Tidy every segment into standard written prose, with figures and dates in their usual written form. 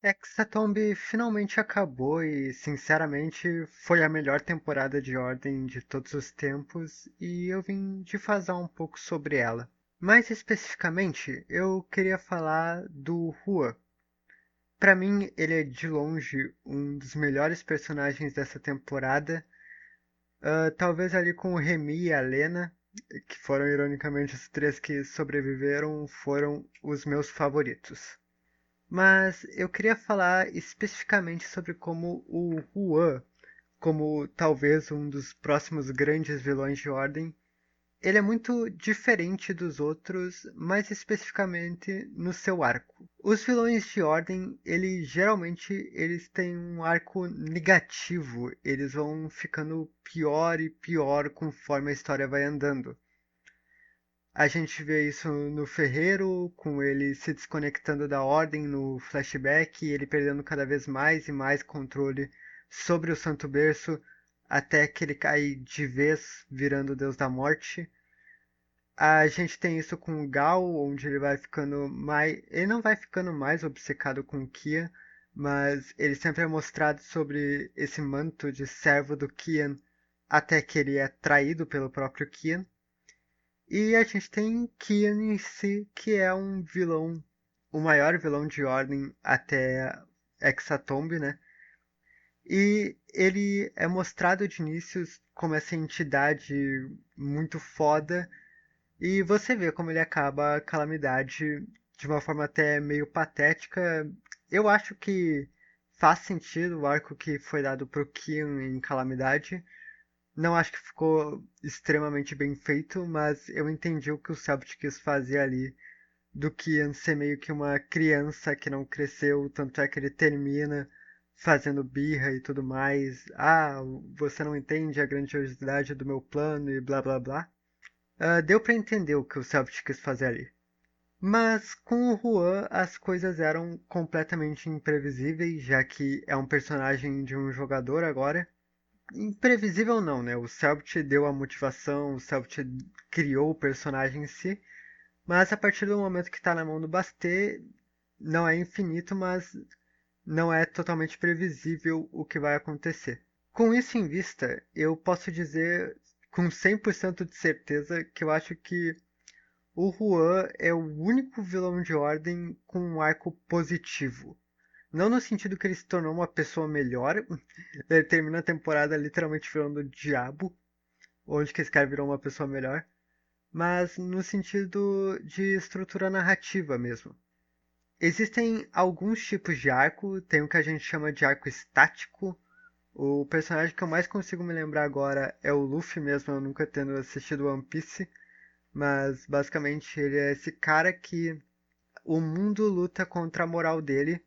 Hexatomb finalmente acabou e, sinceramente, foi a melhor temporada de Ordem de todos os tempos e eu vim de falar um pouco sobre ela. Mais especificamente, eu queria falar do Hua. Para mim, ele é de longe um dos melhores personagens dessa temporada. Talvez ali com o Remy e a Lena, que foram ironicamente os três que sobreviveram, foram os meus favoritos. Mas eu queria falar especificamente sobre como o Huan, como talvez um dos próximos grandes vilões de Ordem, ele é muito diferente dos outros, mais especificamente no seu arco. Os vilões de Ordem, eles têm um arco negativo, eles vão ficando pior e pior conforme a história vai andando. A gente vê isso no Ferreiro, com ele se desconectando da Ordem no flashback, e ele perdendo cada vez mais e mais controle sobre o Santo Berço, até que ele cai de vez, virando o Deus da Morte. A gente tem isso com o Gal, onde ele vai ficando mais. Ele não vai ficando mais obcecado com o Kian, mas ele sempre é mostrado sobre esse manto de servo do Kian, até que ele é traído pelo próprio Kian. E a gente tem Kian em si, que é um vilão, o maior vilão de Ordem até Hexatomb, né? E ele é mostrado de início como essa entidade muito foda, e você vê como ele acaba a Calamidade de uma forma até meio patética. Eu acho que faz sentido o arco que foi dado pro Kian em Calamidade. Não acho que ficou extremamente bem feito, mas eu entendi o que o Celtic quis fazer ali, do Kian ser meio que uma criança que não cresceu, tanto é que ele termina fazendo birra e tudo mais. Ah, você não entende a grandiosidade do meu plano e blá blá blá. Deu pra entender o que o Celtic quis fazer ali. Mas com o Juan as coisas eram completamente imprevisíveis, já que é um personagem de um jogador agora. Imprevisível não, né? O Selbit deu a motivação, o Selbit criou o personagem em si, mas a partir do momento que está na mão do Bastet, não é infinito, mas não é totalmente previsível o que vai acontecer. Com isso em vista, eu posso dizer com 100% de certeza que eu acho que o Juan é o único vilão de ordem com um arco positivo. Não no sentido que ele se tornou uma pessoa melhor, ele termina a temporada literalmente virando o diabo, onde que esse cara virou uma pessoa melhor, mas no sentido de estrutura narrativa mesmo. Existem alguns tipos de arco, tem o que a gente chama de arco estático. O personagem que eu mais consigo me lembrar agora é o Luffy mesmo, eu nunca tendo assistido One Piece, mas basicamente ele é esse cara que o mundo luta contra a moral dele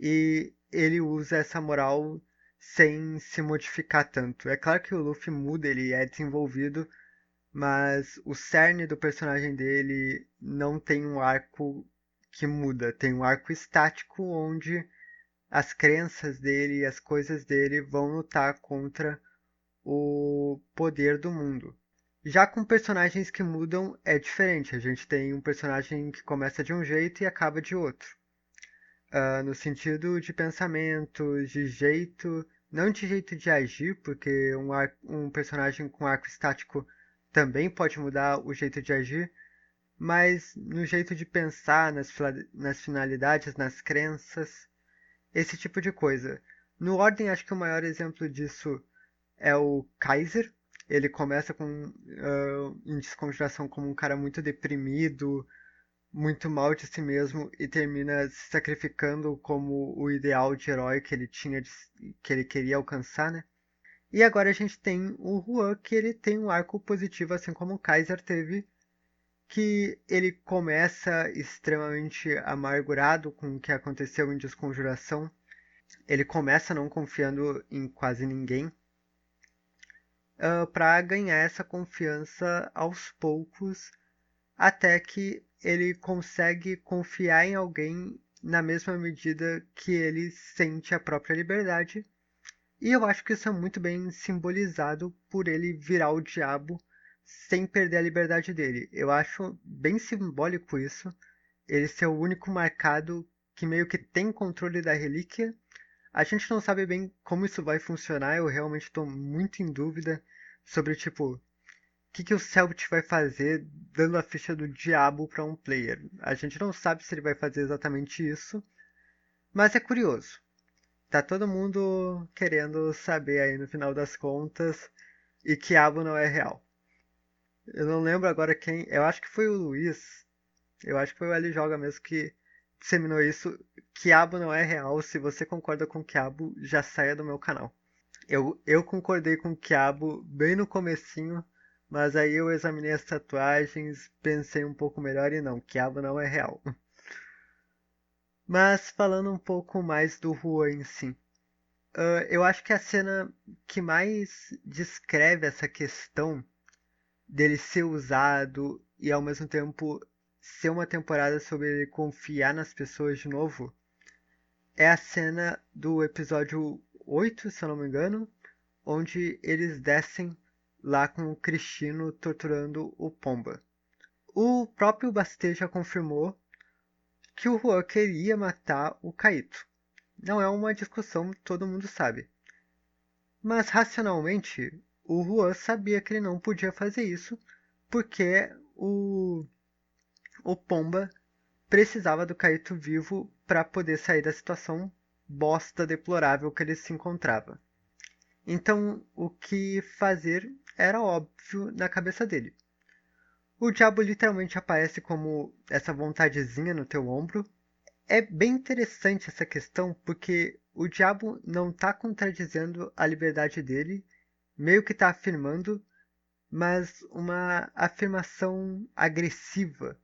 e ele usa essa moral sem se modificar tanto. É claro que o Luffy muda, ele é desenvolvido, mas o cerne do personagem dele não tem um arco que muda, tem um arco estático onde as crenças dele e as coisas dele vão lutar contra o poder do mundo. Já com personagens que mudam é diferente. A gente tem um personagem que começa de um jeito e acaba de outro. No sentido de pensamento, de jeito, não de jeito de agir, porque um personagem com arco estático também pode mudar o jeito de agir, mas no jeito de pensar, nas finalidades, nas crenças, esse tipo de coisa. No Ordem, acho que o maior exemplo disso é o Kaiser. Ele começa em Desconjuração como um cara muito deprimido, muito mal de si mesmo e termina se sacrificando como o ideal de herói que ele tinha, que ele queria alcançar, né? E agora a gente tem o Juan, que ele tem um arco positivo, assim como o Kaiser teve, que ele começa extremamente amargurado com o que aconteceu em Desconjuração. Ele começa não confiando em quase ninguém, para ganhar essa confiança aos poucos, até que ele consegue confiar em alguém na mesma medida que ele sente a própria liberdade. E eu acho que isso é muito bem simbolizado por ele virar o diabo sem perder a liberdade dele. Eu acho bem simbólico isso, ele ser o único marcado que meio que tem controle da relíquia. A gente não sabe bem como isso vai funcionar, eu realmente estou muito em dúvida sobre, tipo, que o Cellbit vai fazer dando a ficha do diabo para um player. A gente não sabe se ele vai fazer exatamente isso, mas é curioso. Tá todo mundo querendo saber aí no final das contas e Quiabo não é real. Eu não lembro agora quem. Eu acho que foi o Luiz. Eu acho que foi o L Joga mesmo que disseminou isso. Quiabo não é real. Se você concorda com Quiabo, já saia do meu canal. Eu concordei com o Quiabo bem no comecinho, mas aí eu examinei as tatuagens, pensei um pouco melhor e não, Quiabo não é real. Mas falando um pouco mais do Juan em si, eu acho que a cena que mais descreve essa questão dele ser usado e ao mesmo tempo ser uma temporada sobre ele confiar nas pessoas de novo é a cena do episódio 8, se eu não me engano, onde eles descem lá com o Cristino torturando o Pomba. O próprio Bastet já confirmou que o Juan queria matar o Kaito. Não é uma discussão, todo mundo sabe. Mas racionalmente, o Juan sabia que ele não podia fazer isso porque o Pomba precisava do Kaito vivo para poder sair da situação bosta deplorável que ele se encontrava. Então, o que fazer era óbvio na cabeça dele. O diabo literalmente aparece como essa vontadezinha no teu ombro. É bem interessante essa questão porque o diabo não está contradizendo a liberdade dele, meio que está afirmando, mas uma afirmação agressiva,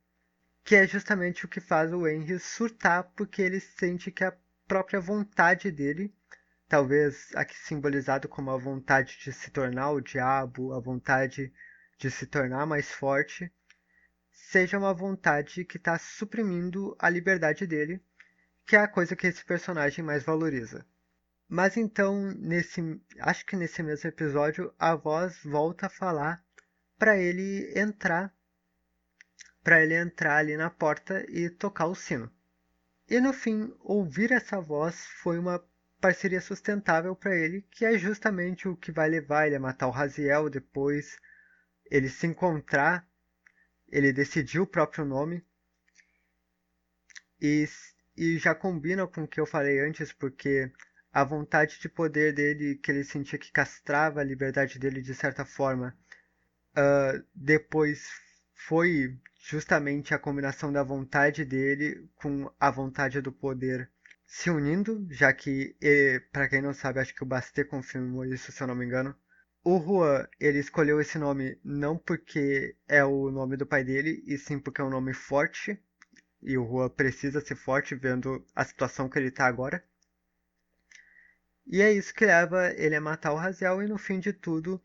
que é justamente o que faz o Henry surtar porque ele sente que a própria vontade dele, talvez aqui simbolizado como a vontade de se tornar o diabo, a vontade de se tornar mais forte, seja uma vontade que está suprimindo a liberdade dele, que é a coisa que esse personagem mais valoriza. Mas então, acho que nesse mesmo episódio, a voz volta a falar para ele entrar ali na porta e tocar o sino. E no fim, ouvir essa voz foi uma parceria sustentável para ele, que é justamente o que vai levar ele a matar o Raziel depois, ele se encontrar, ele decidir o próprio nome e, e já combina com o que eu falei antes, porque a vontade de poder dele, que ele sentia que castrava a liberdade dele de certa forma, depois foi justamente a combinação da vontade dele com a vontade do poder se unindo, já que, para quem não sabe, acho que o Bastet confirmou isso, se eu não me engano. O Juan, ele escolheu esse nome não porque é o nome do pai dele, e sim porque é um nome forte, e o Juan precisa ser forte vendo a situação que ele está agora. E é isso que leva ele a matar o Raziel e no fim de tudo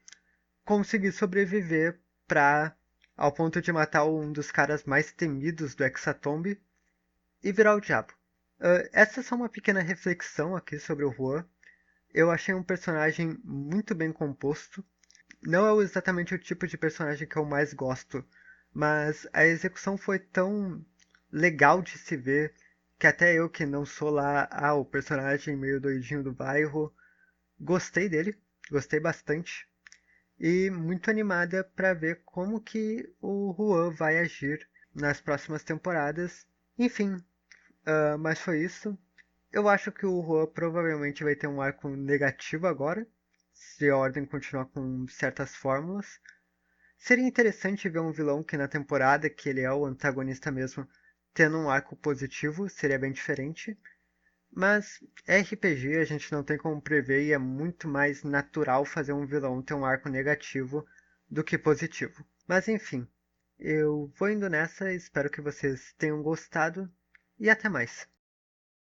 conseguir sobreviver para ao ponto de matar um dos caras mais temidos do Hexatomb e virar o diabo. Essa é só uma pequena reflexão aqui sobre o Juan. Eu achei um personagem muito bem composto. Não é exatamente o tipo de personagem que eu mais gosto, mas a execução foi tão legal de se ver que até eu que não sou lá o personagem meio doidinho do bairro, gostei dele, gostei bastante e muito animada para ver como que o Juan vai agir nas próximas temporadas. Enfim, mas foi isso. Eu acho que o Juan provavelmente vai ter um arco negativo agora, se a Ordem continuar com certas fórmulas. Seria interessante ver um vilão que na temporada, que ele é o antagonista mesmo, tendo um arco positivo, seria bem diferente. Mas é RPG, a gente não tem como prever e é muito mais natural fazer um vilão ter um arco negativo do que positivo. Mas enfim, eu vou indo nessa, espero que vocês tenham gostado e até mais.